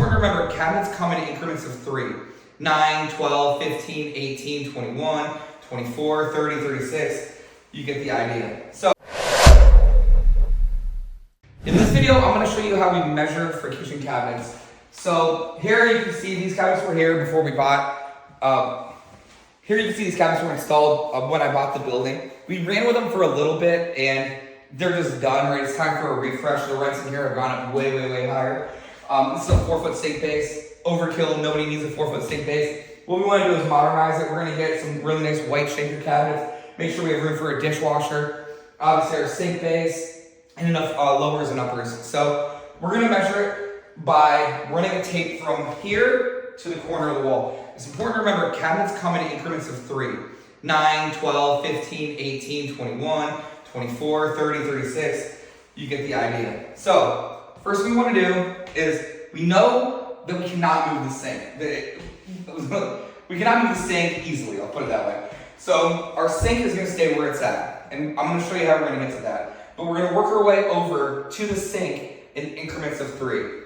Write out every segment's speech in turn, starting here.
important to remember cabinets come in increments of 3. 9, 12, 15, 18, 21, 24, 30, 36. You get the idea. So, in this video, I'm going to show you how we measure for kitchen cabinets. So, here you can see these cabinets were here before we bought. Here you can see these cabinets were installed when I bought the building. We ran with them for a little bit and they're just done, right? It's time for a refresh. The rents in here have gone up way, way, way higher. This is a 4-foot sink base. Overkill, nobody needs a 4-foot sink base. What we want to do is modernize it. We're going to get some really nice white shaker cabinets. Make sure we have room for a dishwasher. Obviously our sink base and enough lowers and uppers. So we're going to measure it by running a tape from here to the corner of the wall. It's important to remember cabinets come in increments of 3. 9, 12, 15, 18, 21, 24, 30, 36. You get the idea. So first thing we want to do is we know that we cannot move the sink. We cannot move the sink easily, I'll put it that way. So our sink is going to stay where it's at. And I'm going to show you how we're going to get to that. But we're going to work our way over to the sink in increments of 3.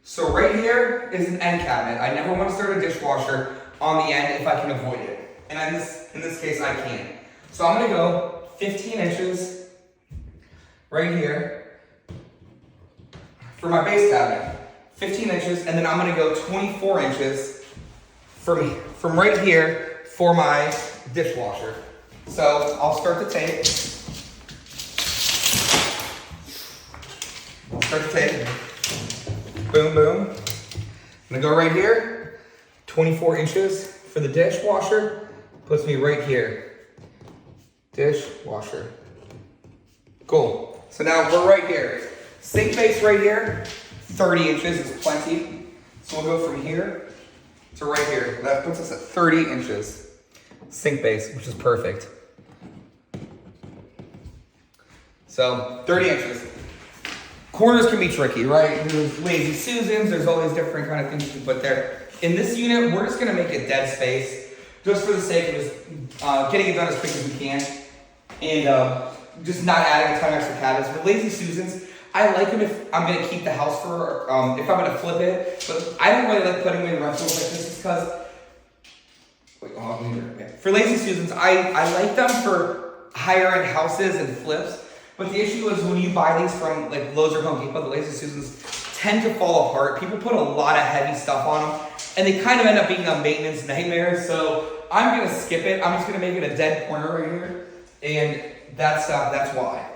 So right here is an end cabinet. I never want to start a dishwasher on the end if I can avoid it. And in this case, I can. So I'm going to go 15 inches right here for my base cabinet. 15 inches, and then I'm going to go 24 inches from right here for my dishwasher. So I'll start the tape. Boom, boom. I'm gonna go right here. 24 inches for the dishwasher. Puts me right here. Dishwasher. Cool. So now we're right here. Sink base right here. 30 inches is plenty. So we'll go from here to right here. That puts us at 30 inches. Sink base, which is perfect. So 30 inches. Corners can be tricky, right? There's lazy Susans, there's all these different kind of things you can put there. In this unit, we're just gonna make it dead space, just for the sake of just getting it done as quick as we can, and just not adding a ton of extra cabinets. But lazy Susans, I like them if I'm gonna keep the house for, if I'm gonna flip it, but I don't really like putting them in rentals like this because, for lazy Susans, I like them for higher end houses and flips. But the issue is when you buy these from like Lowe's or Home Depot, the lazy Susans tend to fall apart. People put a lot of heavy stuff on them, and they kind of end up being a maintenance nightmare. So I'm gonna skip it. I'm just gonna make it a dead corner right here, and that's why.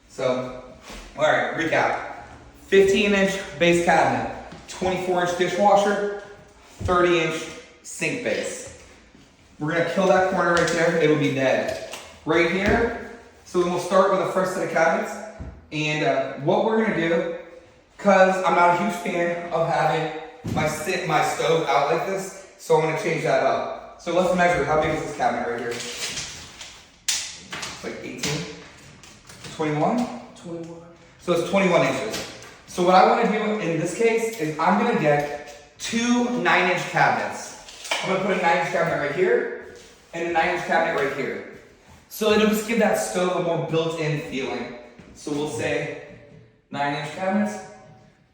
So, all right, recap: 15-inch base cabinet, 24-inch dishwasher, 30-inch sink base. We're gonna kill that corner right there. It'll be dead. Right here. So we'll start with the first set of cabinets, and what we're gonna do, cause I'm not a huge fan of having my stove out like this, so I'm gonna change that up. So let's measure, how big is this cabinet right here? It's like 18, 21? 21. So it's 21 inches. So what I wanna do in this case is I'm gonna get 2 9-inch cabinets. I'm gonna put a 9-inch cabinet right here, and a 9-inch cabinet right here. So it'll just give that stove a more built-in feeling. So we'll say 9-inch cabinets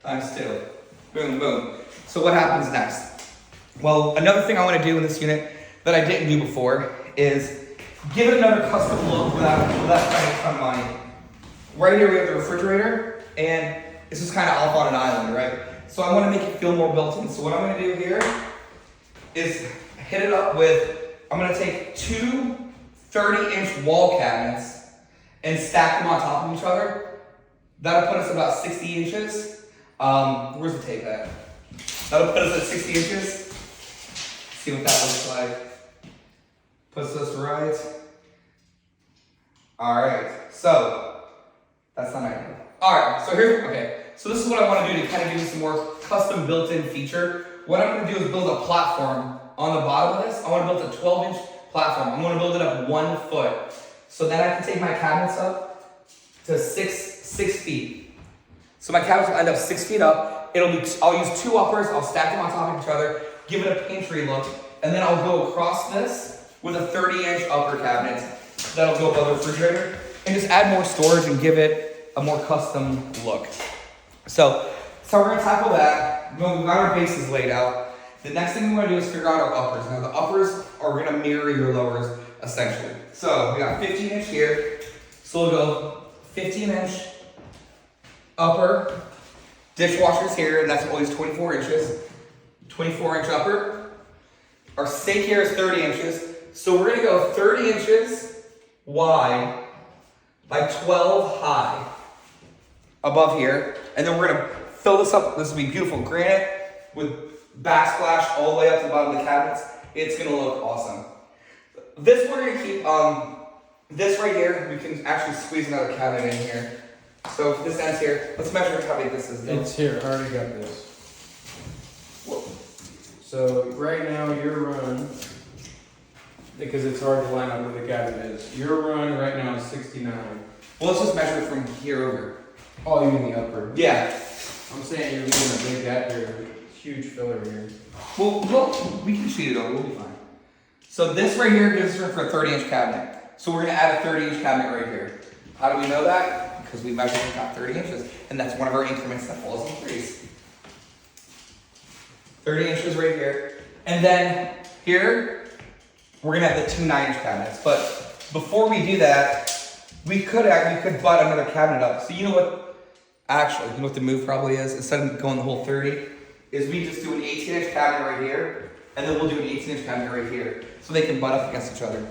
times 2. Boom, boom. So what happens next? Well, another thing I want to do in this unit that I didn't do before is give it another custom look without spending a ton of money. Right here we have the refrigerator, and it's just kind of off on an island, right? So I want to make it feel more built-in. So what I'm going to do here is hit it up with, I'm going to take 2 30-inch wall cabinets and stack them on top of each other. That'll put us about 60 inches. Where's the tape at? That'll put us at 60 inches. See what that looks like. Puts us right. All right, so that's not ideal. All right, so this is what I want to do to kind of give you some more custom built-in feature. What I'm going to do is build a platform on the bottom of this. I want to build a 12-inch platform. I'm going to build it up 1 foot. So then I can take my cabinets up to 6 feet. So my cabinets will end up 6 feet up. I'll use 2 uppers, I'll stack them on top of each other, give it a pantry look, and then I'll go across this with a 30-inch upper cabinet that'll go above the refrigerator, and just add more storage and give it a more custom look. So we're gonna tackle that. well, we got our bases laid out. The next thing we want to do is figure out our uppers. Now the uppers are going to mirror your lowers essentially. So we got 15 inch here. So we'll go 15 inch upper. Dishwasher's here, and that's always 24 inches. 24 inch upper. Our sink here is 30 inches. So we're going to go 30 inches wide by 12 high above here. And then we're going to fill this up. This will be beautiful granite with backsplash all the way up to the bottom of the cabinets. It's going to look awesome. This we're going to keep, this right here, we can actually squeeze another cabinet in here. So if this ends here, let's measure how big this is. It's here, I already got this. Whoa. So right now your run, because it's hard to line up where the cabinet is, your run right now is 69. Well, let's just measure it from here over. Oh, you mean the upper? Yeah. I'm saying you're getting a big gap here, huge filler here. Well, we can sheet it over, we'll be fine. So this right here gives us for a 30 inch cabinet. So we're gonna add a 30 inch cabinet right here. How do we know that? Because we measured it out 30 inches, and that's one of our increments that falls in threes. 30 inches right here. And then here, we're gonna have the two 9-inch cabinets. But before we do that, we could butt another cabinet up. So you know what, actually, you know what the move probably is? Instead of going the whole 30, is we just do an 18-inch cabinet right here, and then we'll do an 18-inch cabinet right here. So they can butt up against each other.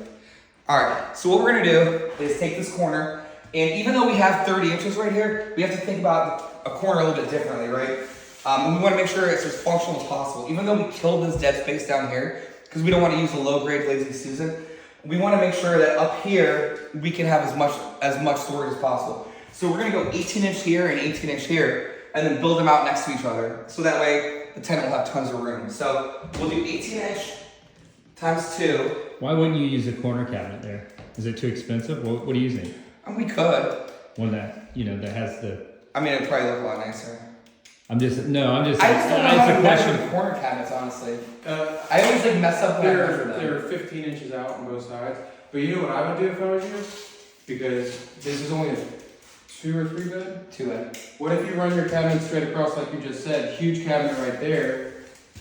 All right, so what we're gonna do is take this corner, and even though we have 30 inches right here, we have to think about a corner a little bit differently, right? We wanna make sure it's as functional as possible. Even though we killed this dead space down here, because we don't wanna use a low-grade Lazy Susan, we wanna make sure that up here, we can have as much storage as possible. So we're gonna go 18 inch here and 18 inch here, and then build them out next to each other. So that way, the tenant will have tons of room. So we'll do 18 inch times 2. Why wouldn't you use a corner cabinet there? Is it too expensive? What are you using? And we could. One that, that has the... I mean, it'd probably look a lot nicer. I just don't know how to measure question. the corner cabinets, honestly. I always like mess up when I measure them. They're 15 inches out on both sides. But you know what I would do if I was you? Because this is only a 2 or 3 bed? 2 bed. What if you run your cabinet straight across like you just said, huge cabinet right there,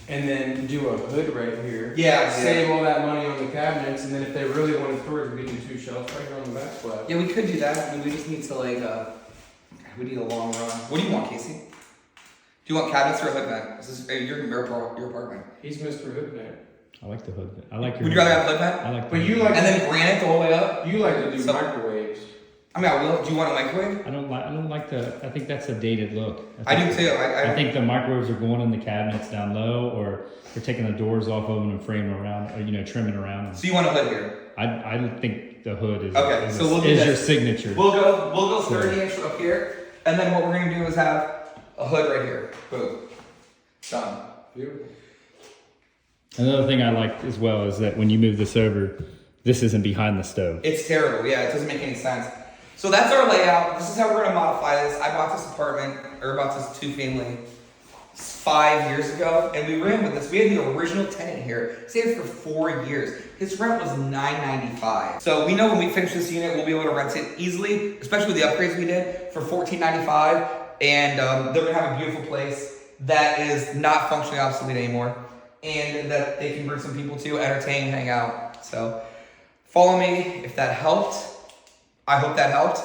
and then do a hood right here? Yeah. Save all that money on the cabinets, and then if they really wanted storage, we could do 2 shelves right here on the backsplash. Yeah, we could do that. I mean, we just need to we need a long run. What do you want, Casey? Do you want cabinets or a hood vent? This is your apartment. He's Mr. Hood Vent. I like the hood vent. I like your... Would you rather have a hood vent? I like But you like... And then granite the whole way up? You like to do microwaves. I mean, I will. Do you want a microwave? I don't like the... I think that's a dated look. I do too. I think the microwaves are going in the cabinets down low, or they're taking the doors off of them and framing around, or, trimming around. So you want a hood here? I think the hood is, okay, is, so we'll is your signature. We'll go 30 inch up here, and then what we're gonna do is have a hood right here. Boom. Done. Beautiful. Another thing I like as well is that when you move this over, this isn't behind the stove. It's terrible. Yeah, it doesn't make any sense. So that's our layout. This is how we're gonna modify this. I bought this apartment, or bought this 2-family 5 years ago, and we ran with this. We had the original tenant here, stayed for 4 years. His rent was $9.95. So we know when we finish this unit, we'll be able to rent it easily, especially with the upgrades we did, for $14.95. And they're gonna have a beautiful place that is not functionally obsolete anymore, and that they can bring some people to, entertain, hang out. So follow me if that helped. I hope that helped.